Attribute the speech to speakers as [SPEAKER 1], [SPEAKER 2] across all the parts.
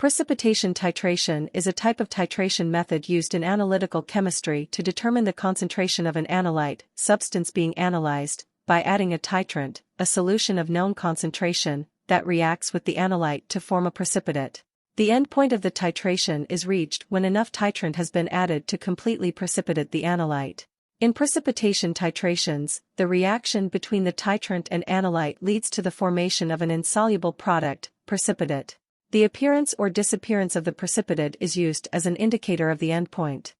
[SPEAKER 1] Precipitation titration is a type of titration method used in analytical chemistry to determine the concentration of an analyte, substance being analyzed, by adding a titrant, a solution of known concentration, that reacts with the analyte to form a precipitate. The endpoint of the titration is reached when enough titrant has been added to completely precipitate the analyte. In precipitation titrations, the reaction between the titrant and analyte leads to the formation of an insoluble product, precipitate. The appearance or disappearance of the precipitate is used as an indicator of the endpoint.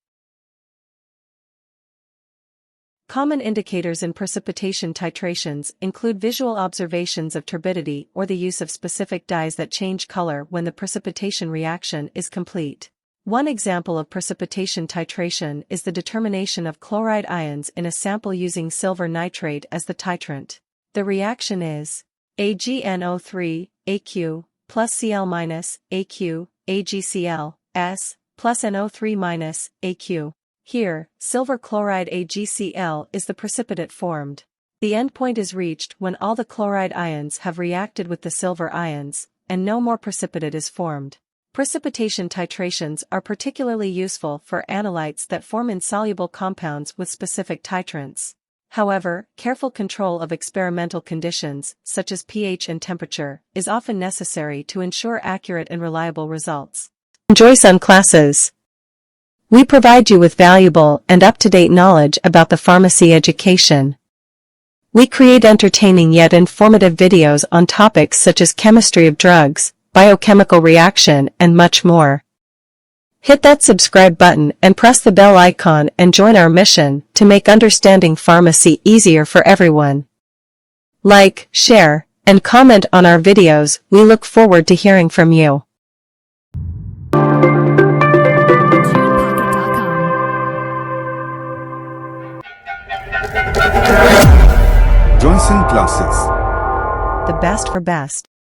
[SPEAKER 1] Common indicators in precipitation titrations include visual observations of turbidity or the use of specific dyes that change color when the precipitation reaction is complete. One example of precipitation titration is the determination of chloride ions in a sample using silver nitrate as the titrant. The reaction is AgNO3, Aq, plus Cl minus, Aq, AgCl, S, plus NO3 minus, Aq. Here, silver chloride AgCl is the precipitate formed. The endpoint is reached when all the chloride ions have reacted with the silver ions, and no more precipitate is formed. Precipitation titrations are particularly useful for analytes that form insoluble compounds with specific titrants. However, careful control of experimental conditions, such as pH and temperature, is often necessary to ensure accurate and reliable results. Joyson Classes. We provide you with valuable and up-to-date knowledge about the pharmacy education. We create entertaining yet informative videos on topics such as chemistry of drugs, biochemical reaction, and much more. Hit that subscribe button and press the bell icon and join our mission to make understanding pharmacy easier for everyone. Like, share, and comment on our videos. We look forward to hearing from you.
[SPEAKER 2] Joyson Classes.
[SPEAKER 1] The best for best.